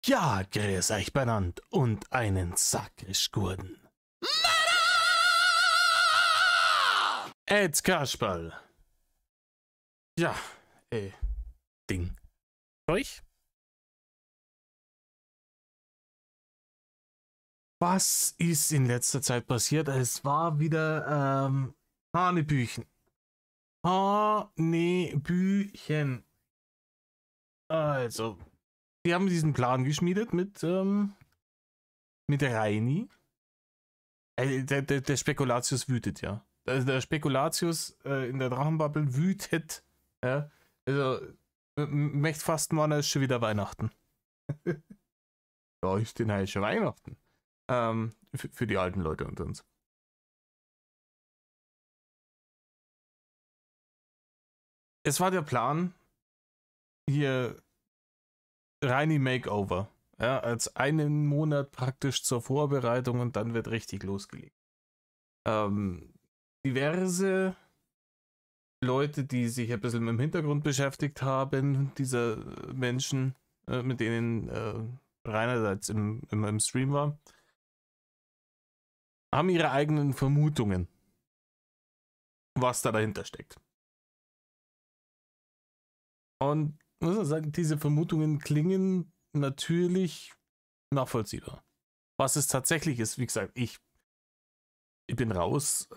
Ja, grüß euch benannt und einen Sakrisch-Gurden. Ed Kasperl. Ja, Ding. Euch? Was ist in letzter Zeit passiert? Es war wieder, Hanebüchen. Hanebüchen. Also, die haben diesen Plan geschmiedet mit Reini. Der Spekulatius wütet, ja. Der Spekulatius in der Drachenbubble wütet. Ja. Also, möchte fast mal, ist schon wieder Weihnachten. Ja, ist denn halt schon Weihnachten. Für die alten Leute unter uns. Es war der Plan, hier Reini Makeover. Ja, als einen Monat praktisch zur Vorbereitung und dann wird richtig losgelegt. Diverse Leute, die sich ein bisschen mit dem Hintergrund beschäftigt haben, dieser Menschen, mit denen Rainer jetzt im Stream war, haben ihre eigenen Vermutungen, was da dahinter steckt. Und muss man sagen, diese Vermutungen klingen natürlich nachvollziehbar. Was es tatsächlich ist, wie gesagt, ich bin raus.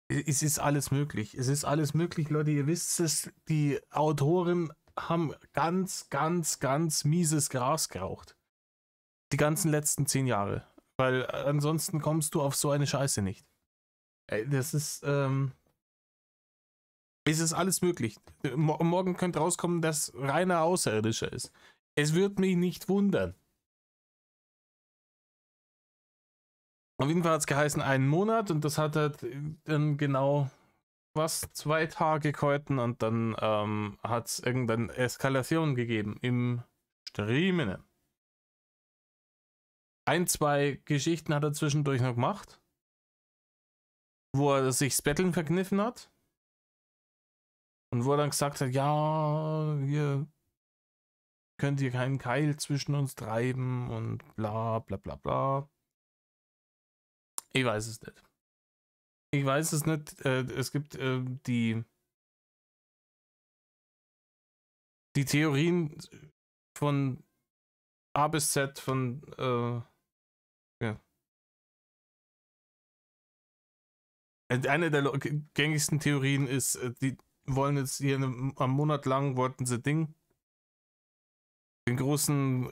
Es ist alles möglich. Es ist alles möglich, Leute. Ihr wisst es, die Autoren haben ganz, ganz, ganz mieses Gras geraucht. Die ganzen letzten 10 Jahre. Weil ansonsten kommst du auf so eine Scheiße nicht. Das ist, es ist alles möglich. Morgen könnte rauskommen, dass Rainer Außerirdischer ist. Es wird mich nicht wundern. Auf jeden Fall hat es geheißen, einen Monat und das hat halt dann genau 2 Tage gehalten und dann hat es irgendeine Eskalation gegeben im Streamen. 1, 2 Geschichten hat er zwischendurch noch gemacht, wo er sich das Betteln verkniffen hat und wo er dann gesagt hat, ja, wir könnt ihr keinen Keil zwischen uns treiben und bla bla bla bla. Ich weiß es nicht. Ich weiß es nicht. Es gibt die Theorien von A bis Z von ja. Eine der gängigsten Theorien ist, die wollen jetzt hier am Monat lang wollten sie den großen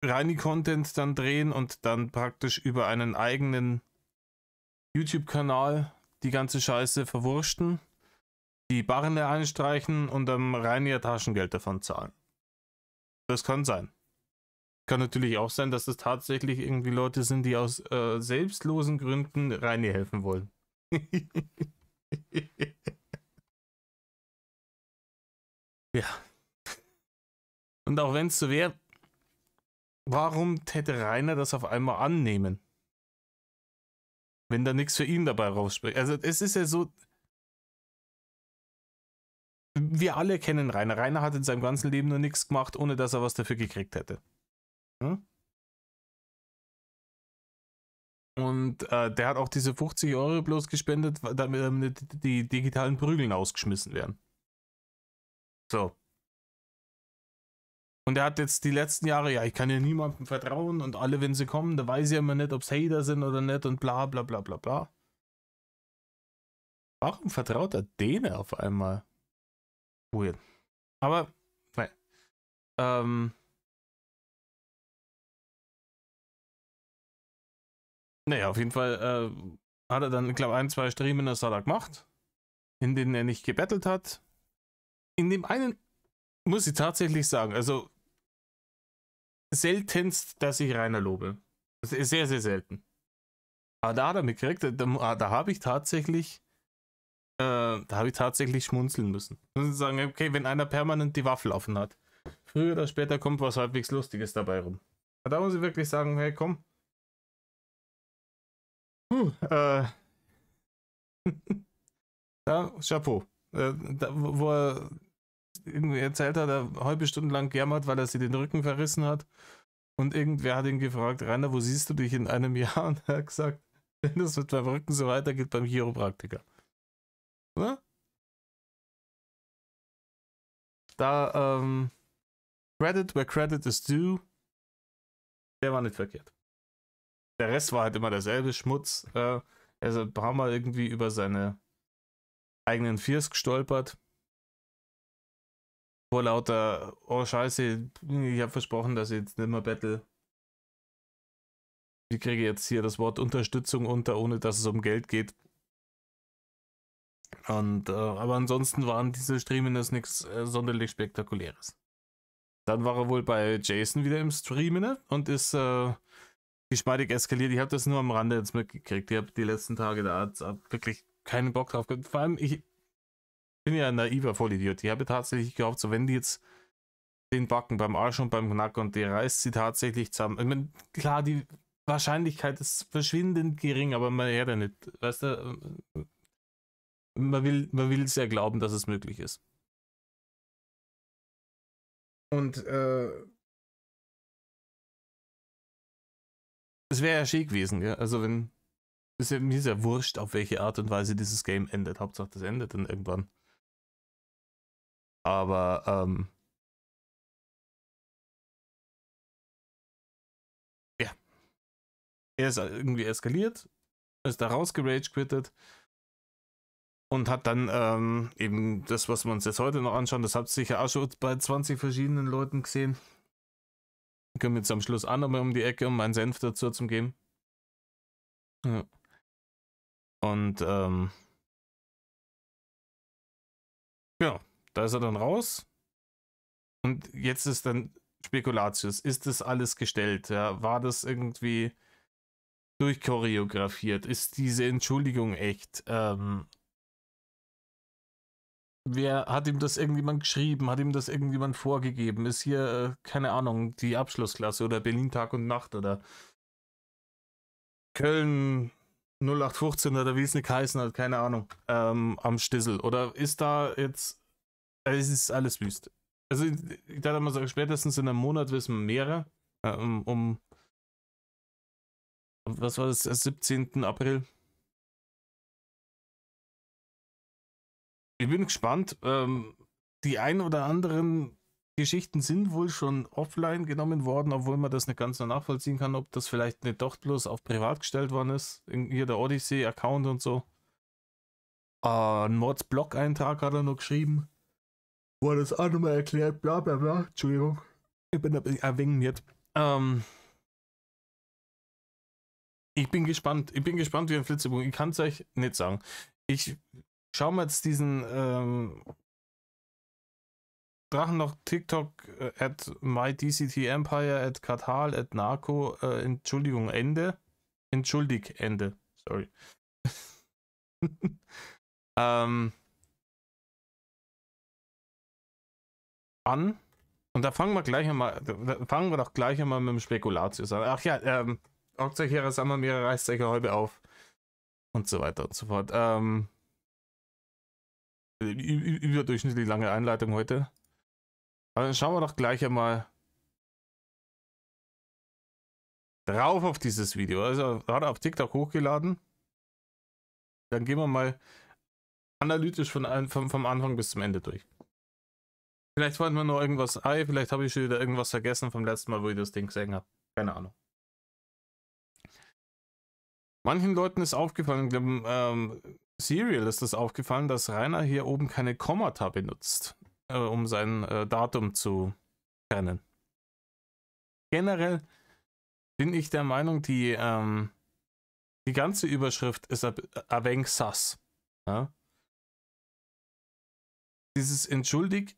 Reini-Content dann drehen und dann praktisch über einen eigenen YouTube-Kanal die ganze Scheiße verwurschten, die Barren einstreichen und am Reini Taschengeld davon zahlen. Das kann sein. Kann natürlich auch sein, dass es tatsächlich irgendwie Leute sind, die aus selbstlosen Gründen Reini helfen wollen. Ja. Und auch wenn es so wäre, warum täte Rainer das auf einmal annehmen? Wenn da nichts für ihn dabei rausspringt. Also es ist ja so, wir alle kennen Rainer. Rainer hat in seinem ganzen Leben nur nichts gemacht, ohne dass er was dafür gekriegt hätte. Hm? Und der hat auch diese 50 Euro bloß gespendet, damit die digitalen Prügeln ausgeschmissen werden. So. Und er hat jetzt die letzten Jahre, ja, ich kann ja niemandem vertrauen und alle, wenn sie kommen, da weiß ich immer nicht, ob es Hater sind oder nicht und bla bla bla bla bla. Warum vertraut er denen auf einmal? Weird. Aber, nein. Naja, auf jeden Fall hat er dann, ich glaube, 1, 2 Streamen das hat er gemacht, in denen er nicht gebettelt hat. In dem einen muss ich tatsächlich sagen, also seltenst, dass ich Rainer lobe. Das ist sehr, sehr selten. Aber da hat er mich gekriegt, da habe ich tatsächlich schmunzeln müssen. Muss ich sagen, okay, wenn einer permanent die Waffe laufen hat, früher oder später kommt was halbwegs Lustiges dabei rum. Da muss ich wirklich sagen, hey, komm. Ja, Chapeau. Wo er irgendwie erzählt hat, er eine halbe Stunde lang gejammert, weil er sich den Rücken verrissen hat Und irgendwer hat ihn gefragt, Rainer, wo siehst du dich in einem Jahr? Und er hat gesagt, wenn das mit meinem Rücken so weitergeht, beim Chiropraktiker. Ne? Da, Credit where credit is due, der war nicht verkehrt. Der Rest war halt immer derselbe Schmutz. Er ist ein paar Mal irgendwie über seine eigenen Fears gestolpert. Vor lauter, oh Scheiße, ich habe versprochen, dass ich jetzt nicht mehr battle. Ich kriege jetzt hier das Wort Unterstützung unter, ohne dass es um Geld geht. Und, aber ansonsten waren diese Streaminess nichts sonderlich Spektakuläres. Dann war er wohl bei Jason wieder im Streamen und ist geschmeidig eskaliert. Ich habe das nur am Rande jetzt mitgekriegt. Ich habe die letzten Tage da wirklich keinen Bock drauf gehabt. Vor allem, ich bin ja ein naiver Vollidiot. Ich habe tatsächlich gehofft, so wenn die jetzt den Backen beim Arsch und beim Knack und die reißt sie tatsächlich zusammen. Ich meine, klar, die Wahrscheinlichkeit ist verschwindend gering, aber man hört ja nicht. Weißt du, man will es ja glauben, dass es möglich ist. Und es wäre ja schön gewesen, ja. Also wenn, mir ist ja wurscht, auf welche Art und Weise dieses Game endet. Hauptsache, das endet dann irgendwann. Aber, ja. Er ist irgendwie eskaliert, ist da rausgerage-quittet und hat dann eben das, was wir uns jetzt heute noch anschauen, das habt ihr sicher auch schon bei 20 verschiedenen Leuten gesehen. Können wir jetzt am Schluss auch nochmal um die Ecke, um meinen Senf dazu zu geben. Ja. Und ja, da ist er dann raus. Und jetzt ist dann Spekulatius. Ist das alles gestellt? Ja? War das irgendwie durchchoreografiert? Ist diese Entschuldigung echt? Wer hat ihm das irgendjemand geschrieben? Hat ihm das irgendjemand vorgegeben? Ist hier, keine Ahnung, die Abschlussklasse oder Berlin Tag und Nacht oder Köln 0815 oder wie es nicht heißen hat, keine Ahnung, am Stissel? Oder ist da jetzt, es ist alles wüst. Also ich dachte mal sagen, spätestens in einem Monat wissen wir mehrere, was war das, 17. April. Ich bin gespannt. Die ein oder anderen Geschichten sind wohl schon offline genommen worden, obwohl man das nicht ganz so nachvollziehen kann, ob das vielleicht nicht doch bloß auf privat gestellt worden ist. Hier der Odyssey-Account und so. Ein Mods-Blog-Eintrag hat er noch geschrieben. Wo er das auch nochmal erklärt, bla bla bla. Entschuldigung. Ich bin ein wenig nicht. Ich bin gespannt. Ich bin gespannt wie ein Flitzebogen. Ich kann es euch nicht sagen. Ich schaue mir jetzt diesen Drachen noch TikTok at mydctempire at Katal at Narco Entschuldigung Ende. Entschuldig Ende. Sorry. An. Und da fangen wir doch gleich einmal mit dem Spekulatius an. Ach ja, Hauptsächlich Sammermeere reißt sich halbe auf. Und so weiter und so fort. Überdurchschnittlich lange Einleitung heute. Aber dann schauen wir doch gleich einmal drauf auf dieses Video. Also hat er auf TikTok hochgeladen. Dann gehen wir mal analytisch vom Anfang bis zum Ende durch. Vielleicht wollten wir noch irgendwas, vielleicht habe ich schon wieder irgendwas vergessen vom letzten Mal, wo ich das Ding gesehen habe. Keine Ahnung. Manchen Leuten ist aufgefallen, ich glaube, Serial ist das aufgefallen, dass Rainer hier oben keine Kommata benutzt, um sein Datum zu trennen. Generell bin ich der Meinung, die ganze Überschrift ist ein wenig sass. Ja? Dieses Entschuldig,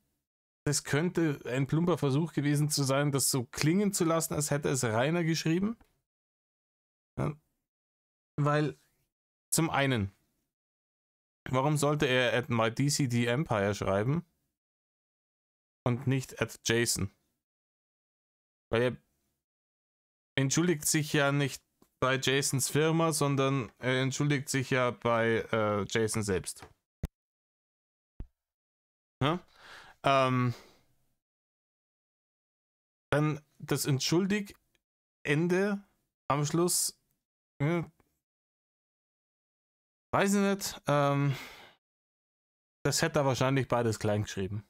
das könnte ein plumper Versuch gewesen zu sein, das so klingen zu lassen, als hätte es Rainer geschrieben. Ja? Weil, zum einen, warum sollte er at mydctempire schreiben und nicht at Jason? Weil er entschuldigt sich ja nicht bei Jasons Firma, sondern er entschuldigt sich ja bei Jason selbst. Ja? Dann das Entschuldig Ende am Schluss, weiß ich nicht, das hätte er wahrscheinlich beides klein geschrieben.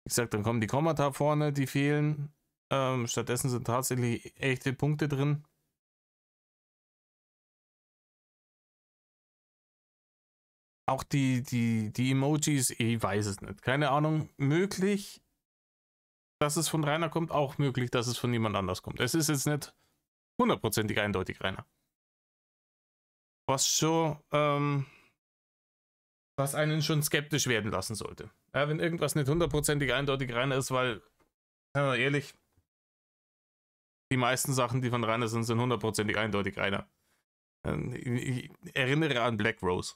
Wie gesagt, dann kommen die Kommata vorne, die fehlen. Stattdessen sind tatsächlich echte Punkte drin. Auch die Emojis, ich weiß es nicht. Keine Ahnung, möglich, dass es von Rainer kommt, auch möglich, dass es von jemand anders kommt. Es ist jetzt nicht hundertprozentig eindeutig Rainer. Was schon, was einen schon skeptisch werden lassen sollte. Ja, wenn irgendwas nicht hundertprozentig eindeutig Rainer ist, weil, ehrlich, die meisten Sachen, die von Rainer sind hundertprozentig eindeutig Rainer. Ich erinnere an Black Rose.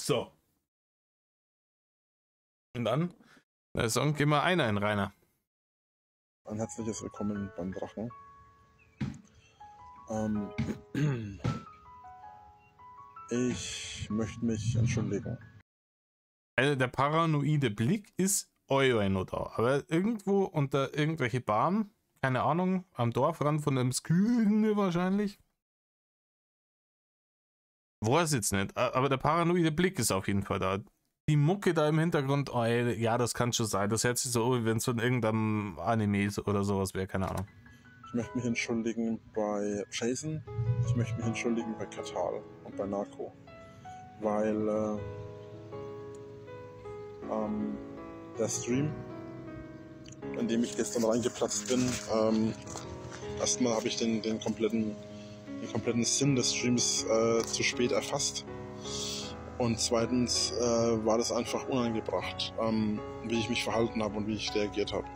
So. Und dann, der Song, gehen wir einer in Rainer. Ein herzliches Willkommen beim Drachen. Ich möchte mich entschuldigen. Also der paranoide Blick ist noch da, aber irgendwo unter irgendwelche Barmen, keine Ahnung, am Dorfrand von einem Sküne wahrscheinlich. Weiß jetzt nicht, aber der paranoide Blick ist auf jeden Fall da. Die Mucke da im Hintergrund, oh, ja, das kann schon sein. Das hört sich so, wie wenn es von irgendeinem Anime oder sowas wäre, keine Ahnung. Ich möchte mich entschuldigen bei Jason, ich möchte mich entschuldigen bei Katal und bei Narco, weil der Stream, in dem ich gestern reingeplatzt bin, erstmal habe ich den kompletten Sinn des Streams zu spät erfasst. Und zweitens war das einfach unangebracht, wie ich mich verhalten habe und wie ich reagiert habe.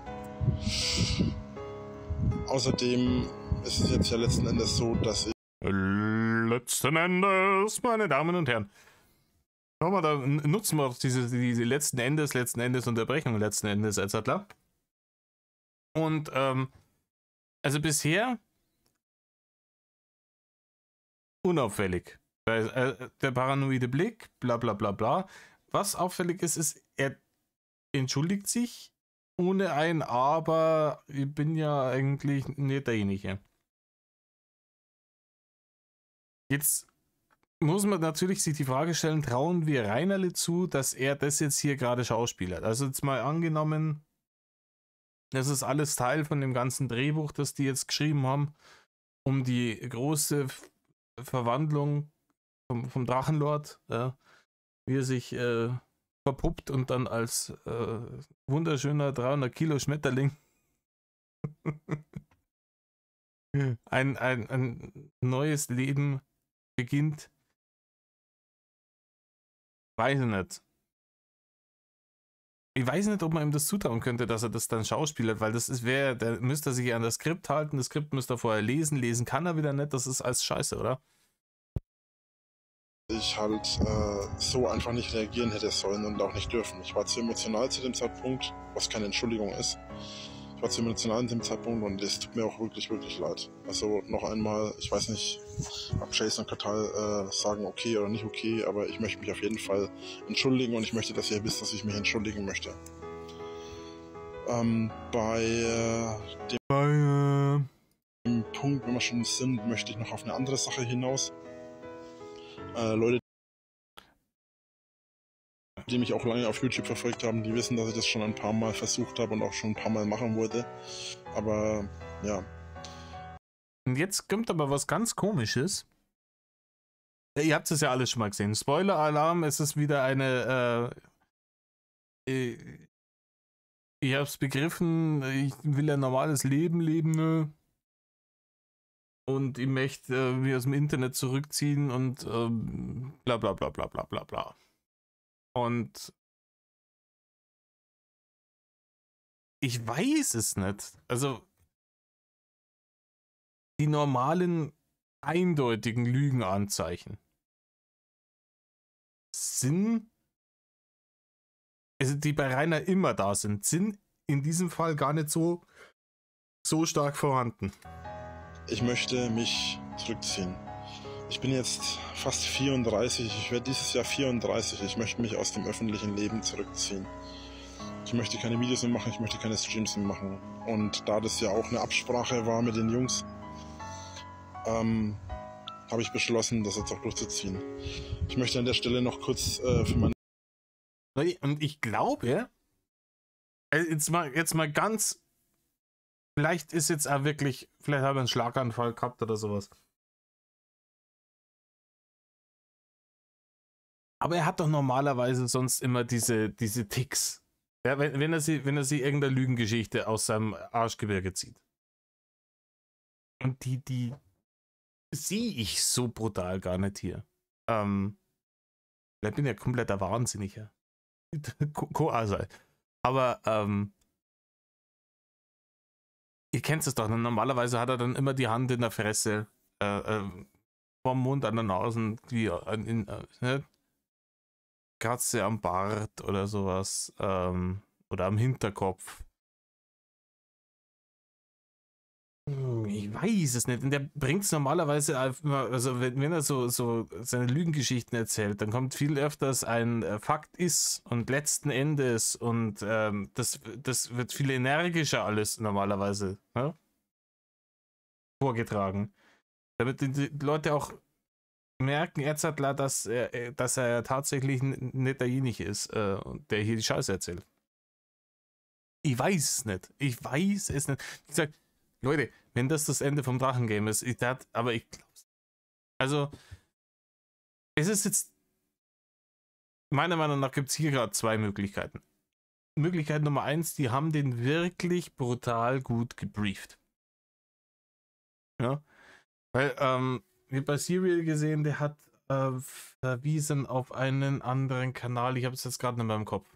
Außerdem ist es jetzt ja letzten Endes so, dass ich... Letzten Endes, meine Damen und Herren. Schau mal, da nutzen wir auch diese letzten Endes Unterbrechung, letzten Endes etc. Und, also bisher unauffällig. Der paranoide Blick, bla bla bla bla. Was auffällig ist, ist, er entschuldigt sich ohne ein Aber, ich bin ja eigentlich nicht derjenige. Jetzt muss man natürlich sich die Frage stellen, trauen wir Reinerle zu, dass er das jetzt hier gerade schauspielert? Also jetzt mal angenommen, das ist alles Teil von dem ganzen Drehbuch, das die jetzt geschrieben haben, um die große Verwandlung vom Drachenlord, wie er sich verpuppt und dann als wunderschöner 300 Kilo Schmetterling ein neues Leben beginnt. Weiß ich nicht. Ich weiß nicht, ob man ihm das zutrauen könnte, dass er das dann schauspielert, weil das ist, da müsste er sich an das Skript halten, das Skript müsste er vorher lesen kann er wieder nicht, das ist alles scheiße, oder? Ich halt so einfach nicht reagieren hätte sollen und auch nicht dürfen. Ich war zu emotional zu dem Zeitpunkt, was keine Entschuldigung ist. Ich war zu emotional an dem Zeitpunkt und es tut mir auch wirklich, wirklich leid. Also noch einmal, ich weiß nicht, ob Jason und Katal sagen okay oder nicht okay, aber ich möchte mich auf jeden Fall entschuldigen und ich möchte, dass ihr wisst, dass ich mich entschuldigen möchte. Bei dem Punkt, wenn wir schon sind, möchte ich noch auf eine andere Sache hinaus. Leute, die mich auch lange auf YouTube verfolgt haben, die wissen, dass ich das schon ein paar Mal versucht habe und auch schon ein paar Mal machen wollte. Aber ja. Und jetzt kommt aber was ganz Komisches. Ihr habt es ja alles schon mal gesehen. Spoiler-Alarm, es ist wieder eine... ich hab's begriffen, ich will ein normales Leben leben, ne? Und ich möchte mich aus dem Internet zurückziehen und bla bla bla bla bla bla bla. Und ich weiß es nicht. Also die normalen, eindeutigen Lügenanzeichen sind, also die bei Rainer immer da sind in diesem Fall gar nicht so stark vorhanden. Ich möchte mich zurückziehen. Ich bin jetzt fast 34, ich werde dieses Jahr 34, ich möchte mich aus dem öffentlichen Leben zurückziehen. Ich möchte keine Videos mehr machen, ich möchte keine Streams mehr machen. Und da das ja auch eine Absprache war mit den Jungs, habe ich beschlossen, das jetzt auch durchzuziehen. Ich möchte an der Stelle noch kurz für meine... Und ich glaube, jetzt mal ganz, vielleicht ist jetzt auch wirklich, vielleicht habe ich einen Schlaganfall gehabt oder sowas. Aber er hat doch normalerweise sonst immer diese Ticks. Ja, wenn er sie irgendeine Lügengeschichte aus seinem Arschgebirge zieht. Und die sehe ich so brutal gar nicht hier. Ich bin ja kompletter Wahnsinniger. Also. Aber ihr kennt es doch, normalerweise hat er dann immer die Hand in der Fresse, vom Mund an der Nase, ne? Katze am Bart oder sowas, oder am Hinterkopf. Ich weiß es nicht. Und der bringt es normalerweise immer, also wenn er so seine Lügengeschichten erzählt, dann kommt viel öfters ein Fakt ist und letzten Endes und das wird viel energischer alles normalerweise, ne? Vorgetragen. Damit die Leute auch merken, Erzadler, dass er tatsächlich nicht derjenige ist, der hier die Scheiße erzählt. Ich weiß es nicht. Ich weiß es nicht. Wie gesagt, Leute, wenn das Ende vom Drachengame ist, aber ich glaub's. Also, es ist jetzt, meiner Meinung nach gibt es hier gerade zwei Möglichkeiten. Möglichkeit Nummer 1, die haben den wirklich brutal gut gebrieft. Ja, weil, wie bei Serial gesehen, der hat verwiesen auf einen anderen Kanal. Ich habe es jetzt gerade nicht mehr im Kopf.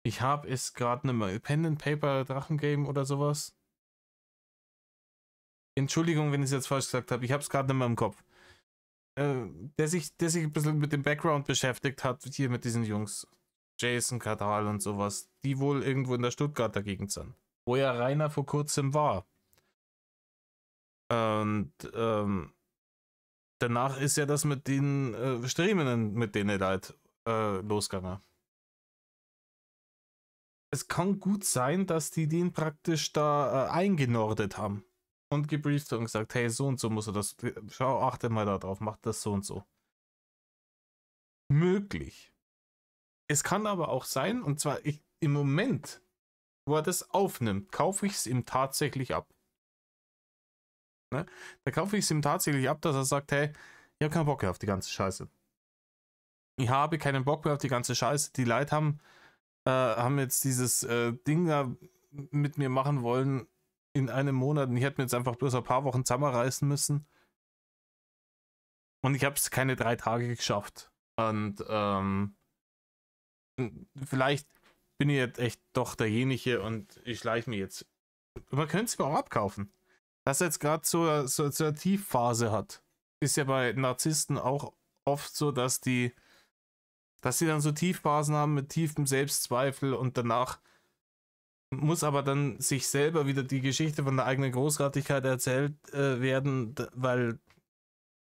Ich habe es gerade nicht mehr. Pen and Paper Drachengame oder sowas. Entschuldigung, wenn ich es jetzt falsch gesagt habe. Ich habe es gerade nicht mehr im Kopf. Der sich ein bisschen mit dem Background beschäftigt hat, hier mit diesen Jungs. Jason Kadal und sowas. Die wohl irgendwo in der Stuttgarter Gegend sind. Wo ja Rainer vor kurzem war. Und danach ist ja das mit den Streamenden, mit denen er halt losgegangen. Es kann gut sein, dass die den praktisch da eingenordet haben und gebrieft und gesagt, hey, so und so muss er das, schau, achte mal da drauf, mach das so und so. Möglich. Es kann aber auch sein, und zwar im Moment, wo er das aufnimmt, kaufe ich es ihm tatsächlich ab. Ne? Da kaufe ich es ihm tatsächlich ab, dass er sagt, hey, ich habe keinen Bock mehr auf die ganze Scheiße. Ich habe keinen Bock mehr auf die ganze Scheiße. Die Leute haben jetzt dieses Ding da mit mir machen wollen in einem Monat und ich hätte mir jetzt einfach bloß ein paar Wochen zusammenreißen müssen. Und ich habe es keine 3 Tage geschafft. Und vielleicht bin ich jetzt echt doch derjenige und ich schleiche mir jetzt. Man könnte es mir auch abkaufen. Dass er jetzt gerade so eine Tiefphase hat. Ist ja bei Narzissten auch oft so, dass sie dann so Tiefphasen haben mit tiefem Selbstzweifel und danach muss aber dann sich selber wieder die Geschichte von der eigenen Großartigkeit erzählt werden, weil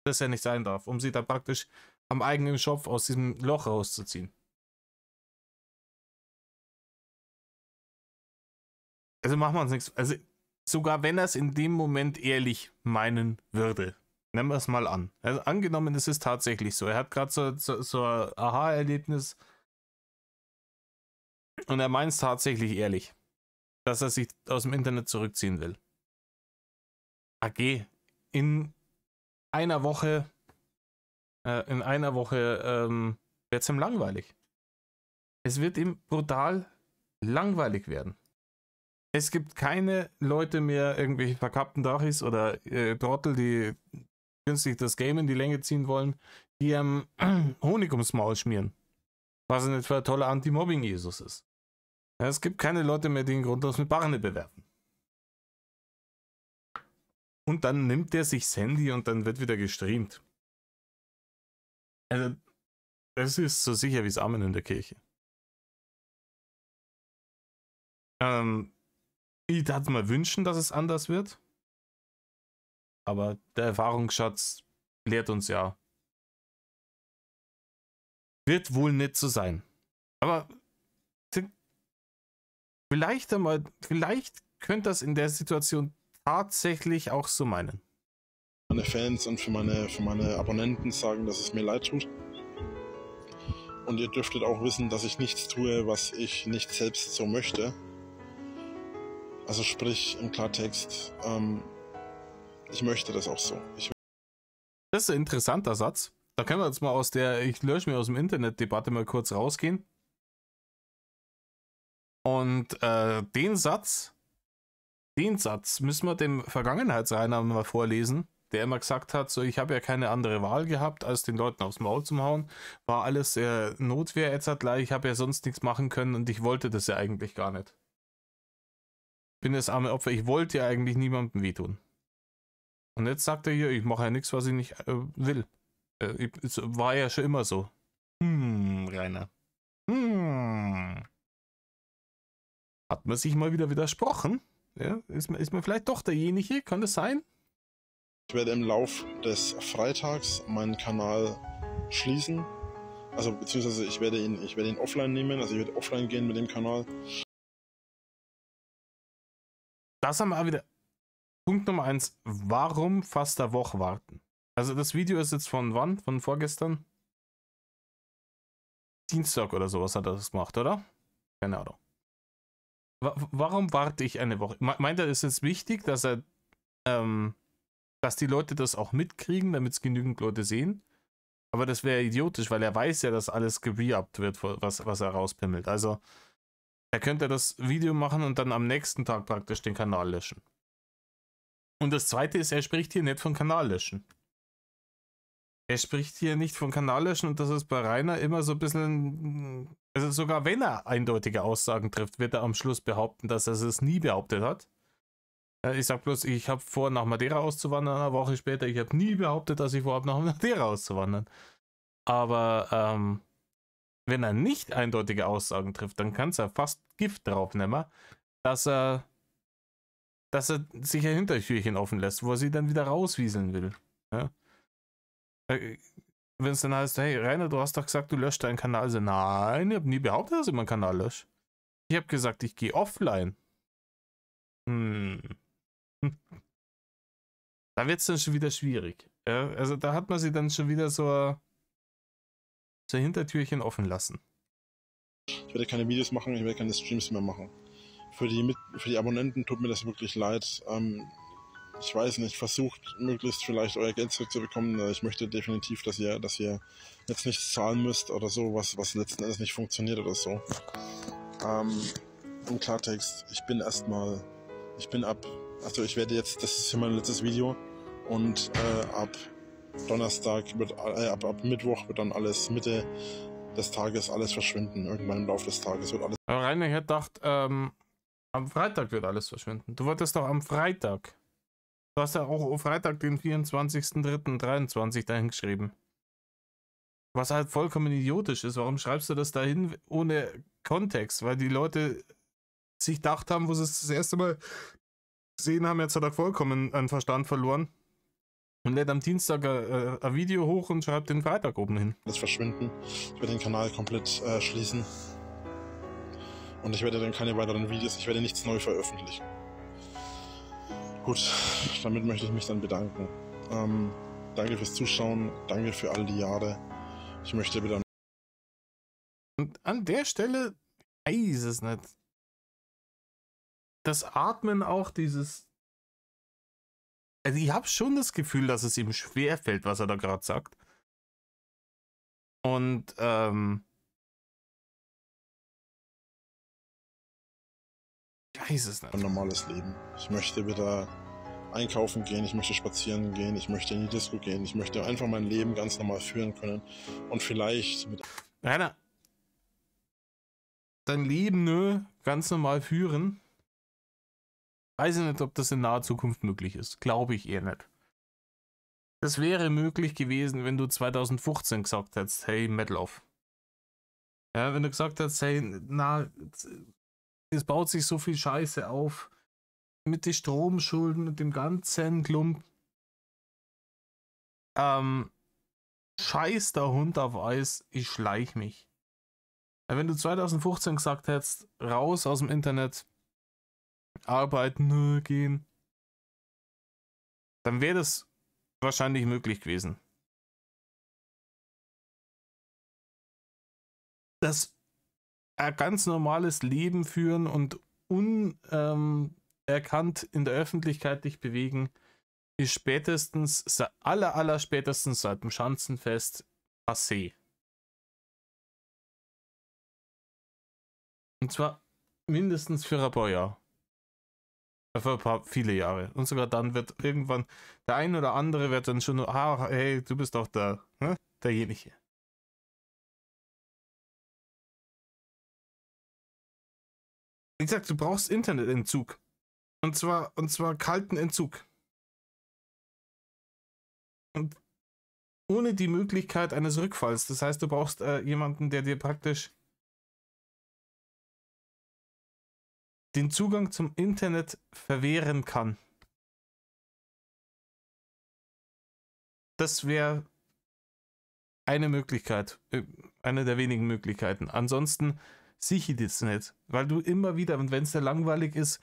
das ja nicht sein darf, um sie dann praktisch am eigenen Schopf aus diesem Loch rauszuziehen. Also machen wir uns nichts. Also sogar wenn er es in dem Moment ehrlich meinen würde, nehmen wir es mal an. Also angenommen, es ist tatsächlich so. Er hat gerade so ein Aha-Erlebnis und er meint es tatsächlich ehrlich, dass er sich aus dem Internet zurückziehen will. AG, in einer Woche wird es ihm langweilig. Es wird ihm brutal langweilig werden. Es gibt keine Leute mehr, irgendwelche verkappten Drachis oder Trottel, die günstig das Game in die Länge ziehen wollen, die Honig ums Maul schmieren. Was nicht für ein toller Anti-Mobbing-Jesus ist. Ja, es gibt keine Leute mehr, die ihn grundlos mit Barne bewerfen. Und dann nimmt er sich das Handy und dann wird wieder gestreamt. Also, das ist so sicher wie das Amen in der Kirche. Ich darf mal wünschen, dass es anders wird. Aber der Erfahrungsschatz lehrt uns ja, wird wohl nicht so sein. Aber Vielleicht einmal, vielleicht könnte das in der Situation tatsächlich auch so meinen. Meine Fans und für meine Abonnenten sagen, dass es mir leid tut. Und ihr dürftet auch wissen, dass ich nichts tue, was ich nicht selbst so möchte. Also sprich im Klartext, ich möchte das auch so. Das ist ein interessanter Satz. Da können wir jetzt mal aus der Ich lösche mir aus dem Internet-Debatte mal kurz rausgehen. Und den Satz müssen wir dem Vergangenheitsrainer mal vorlesen, der immer gesagt hat, so, ich habe ja keine andere Wahl gehabt, als den Leuten aufs Maul zu hauen. War alles Notwehr etc. Ich habe ja sonst nichts machen können und ich wollte das ja eigentlich gar nicht. Bin das arme Opfer, ich wollte ja eigentlich niemandem wehtun. Und jetzt sagt er hier, ich mache ja nichts, was ich nicht will. Es war ja schon immer so. Rainer. Hat man sich mal wieder widersprochen? Ja, ist man vielleicht doch derjenige? Kann das sein? Ich werde im Lauf des Freitags meinen Kanal schließen. Also beziehungsweise ich werde ihn offline nehmen, also ich werde offline gehen mit dem Kanal. Das haben wir auch wieder. Punkt Nummer 1. Warum fast eine Woche warten? Also das Video ist jetzt von wann? Von vorgestern? Dienstag oder sowas hat er das gemacht, oder? Keine Ahnung. Warum warte ich eine Woche? Meint er, ist jetzt wichtig, dass dass die Leute das auch mitkriegen, damit es genügend Leute sehen? Aber das wäre idiotisch, weil er weiß ja, dass alles gereabt wird, was er rauspimmelt. Also er könnte das Video machen und dann am nächsten Tag praktisch den Kanal löschen. Und das zweite ist, er spricht hier nicht von Kanal löschen. Er spricht hier nicht von Kanal löschen und das ist bei Rainer immer so ein bisschen, also sogar wenn er eindeutige Aussagen trifft, wird er am Schluss behaupten, dass er es nie behauptet hat. Ich sag bloß, ich habe vor, nach Madeira auszuwandern, eine Woche später, ich habe nie behauptet, dass ich vorhabe, nach Madeira auszuwandern. Aber wenn er nicht eindeutige Aussagen trifft, dann kann es ja fast Gift drauf nehmen, dass er sich ein Hintertürchen offen lässt, wo er sie dann wieder rauswieseln will. Ja? Wenn es dann heißt, hey Rainer, du hast doch gesagt, du löscht deinen Kanal. Also, nein, ich habe nie behauptet, dass ich meinen Kanal lösche. Ich habe gesagt, ich gehe offline. Da wird es dann schon wieder schwierig. Ja? Also da hat man sie dann schon wieder so ein Hintertürchen offen lassen. Ich werde keine Videos machen, ich werde keine Streams mehr machen. Für die Abonnenten tut mir das wirklich leid. Ich weiß nicht, versucht möglichst vielleicht euer Geld zurückzubekommen. Ich möchte definitiv, dass ihr jetzt nichts zahlen müsst oder so, was letzten Endes nicht funktioniert oder so. Im Klartext, ich werde jetzt, das ist hier mein letztes Video und ab Donnerstag ab Mittwoch wird dann alles, Mitte des Tages alles verschwinden. Irgendwann im Laufe des Tages wird alles. Aber Rainer, ich hätte gedacht, am Freitag wird alles verschwinden. Du wolltest doch am Freitag. Du hast ja auch am Freitag den 24.03.23 dahin geschrieben. Was halt vollkommen idiotisch ist. Warum schreibst du das dahin ohne Kontext? Weil die Leute sich gedacht haben, wo sie es das erste Mal gesehen haben, jetzt hat er vollkommen einen Verstand verloren. Und lädt am Dienstag ein Video hoch und schreibt den Freitag oben hin. Alles verschwinden. Ich werde den Kanal komplett schließen. Und ich werde dann keine weiteren Videos, ich werde nichts neu veröffentlichen. Gut, damit möchte ich mich dann bedanken. Danke fürs Zuschauen, danke für all die Jahre. Ich möchte wieder... Und an der Stelle, ich weiß es nicht. Das Atmen auch, dieses... Also ich habe schon das Gefühl, dass es ihm schwerfällt, was er da gerade sagt. Und ich weiß es nicht. Ein normales Leben. Ich möchte wieder einkaufen gehen, ich möchte spazieren gehen, ich möchte in die Disco gehen, ich möchte einfach mein Leben ganz normal führen können. Und vielleicht mit... Rainer, dein Leben ganz normal führen? Weiß ich nicht, ob das in naher Zukunft möglich ist. Glaube ich eher nicht. Das wäre möglich gewesen, wenn du 2015 gesagt hättest, hey, Metal off. Ja, wenn du gesagt hättest, hey, na, es baut sich so viel Scheiße auf. Mit den Stromschulden und dem ganzen Klump. Scheiß der Hund auf Eis, ich schleich mich. Wenn du 2015 gesagt hättest, raus aus dem Internet, arbeiten, gehen, dann wäre das wahrscheinlich möglich gewesen. Das ein ganz normales Leben führen und unerkannt in der Öffentlichkeit dich bewegen, ist spätestens, spätestens seit dem Schanzenfest passé. Und zwar mindestens für ein paar Jahre. Für ein paar, viele Jahre. Und sogar dann wird irgendwann der ein oder andere wird dann schon, hey, du bist doch derjenige. Wie gesagt, du brauchst Internetentzug. Und zwar kalten Entzug. Und ohne die Möglichkeit eines Rückfalls. Das heißt, du brauchst jemanden, der dir praktisch den Zugang zum Internet verwehren kann. Das wäre eine Möglichkeit, eine der wenigen Möglichkeiten. Ansonsten sicher das nicht, weil du immer wieder, und wenn es dir langweilig ist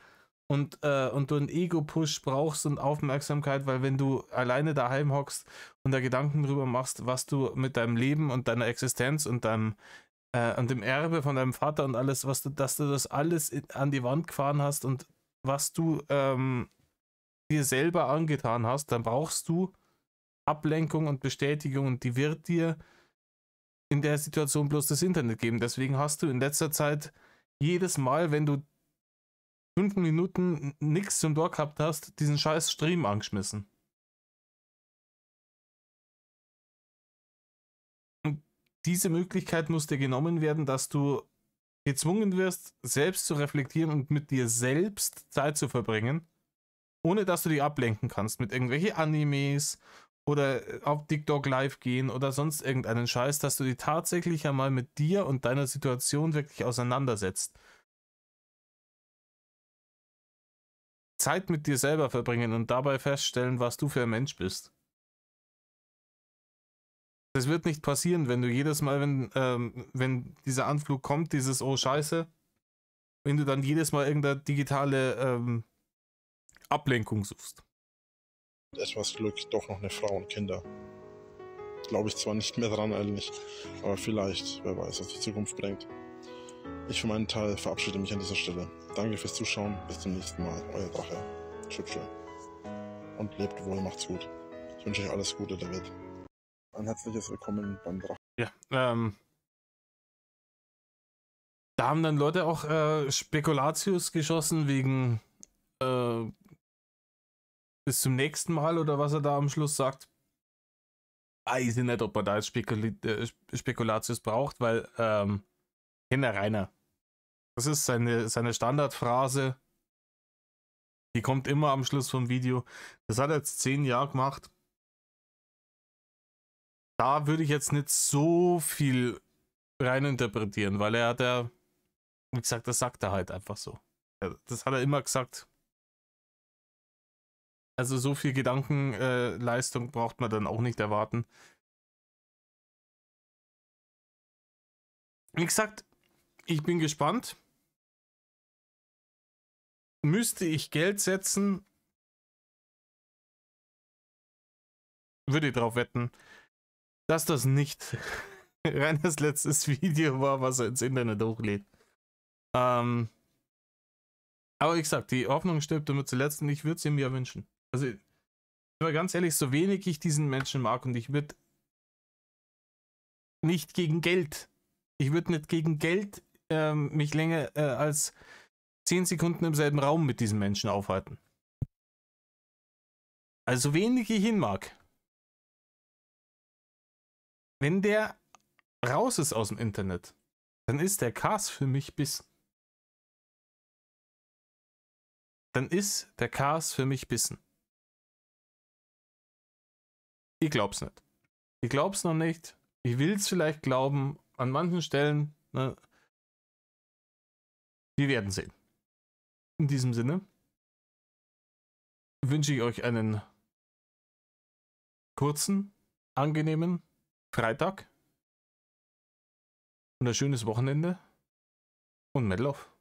und du einen Ego-Push brauchst und Aufmerksamkeit, weil wenn du alleine daheim hockst und da Gedanken drüber machst, was du mit deinem Leben und deiner Existenz und deinem und dem Erbe von deinem Vater und alles, dass du das alles an die Wand gefahren hast und was du dir selber angetan hast, dann brauchst du Ablenkung und Bestätigung und die wird dir in der Situation bloß das Internet geben. Deswegen hast du in letzter Zeit jedes Mal, wenn du 5 Minuten nichts zum Tor gehabt hast, diesen scheiß Stream angeschmissen. Und diese Möglichkeit muss dir genommen werden, dass du gezwungen wirst, selbst zu reflektieren und mit dir selbst Zeit zu verbringen, ohne dass du dich ablenken kannst mit irgendwelchen Animes oder auf TikTok live gehen oder sonst irgendeinen Scheiß, dass du dich tatsächlich einmal mit dir und deiner Situation wirklich auseinandersetzt. Zeit mit dir selber verbringen und dabei feststellen, was du für ein Mensch bist. Das wird nicht passieren, wenn du jedes Mal, wenn dieser Anflug kommt, dieses Oh Scheiße, wenn du dann jedes Mal irgendeine digitale Ablenkung suchst. Etwas Glück doch noch eine Frau und Kinder. Glaube ich zwar nicht mehr dran eigentlich, aber vielleicht, wer weiß, was die Zukunft bringt. Ich für meinen Teil verabschiede mich an dieser Stelle. Danke fürs Zuschauen, bis zum nächsten Mal. Euer Drache. Schüppchen. Und lebt wohl, macht's gut. Ich wünsche euch alles Gute der Welt. Ein herzliches Willkommen beim Drache. Ja, da haben dann Leute auch Spekulatius geschossen wegen bis zum nächsten Mal oder was er da am Schluss sagt. Weiß ich nicht, ob er da jetzt Spekulatius braucht, weil Kinder Rainer. Das ist seine Standardphrase. Die kommt immer am Schluss vom Video. Das hat er jetzt 10 Jahre gemacht. Da würde ich jetzt nicht so viel reininterpretieren, weil er hat ja, wie gesagt, das sagt er halt einfach so. Das hat er immer gesagt. Also so viel Gedankenleistung braucht man dann auch nicht erwarten. Wie gesagt, ich bin gespannt. Müsste ich Geld setzen, würde ich darauf wetten, dass das nicht Reiners letztes Video war, was er ins Internet hochlädt. Aber wie gesagt, die Hoffnung stirbt immer zuletzt und ich würde sie mir wünschen. Also, aber ganz ehrlich, so wenig ich diesen Menschen mag und ich würde nicht gegen Geld, mich länger als 10 Sekunden im selben Raum mit diesem Menschen aufhalten. Also wenig ich ihn mag. Wenn der raus ist aus dem Internet, dann ist der Cast für mich bissen. Ich glaub's nicht. Ich glaub's noch nicht. Ich will's vielleicht glauben. An manchen Stellen, ne, wir werden sehen. In diesem Sinne wünsche ich euch einen kurzen, angenehmen Freitag. und ein schönes Wochenende und Metal Off.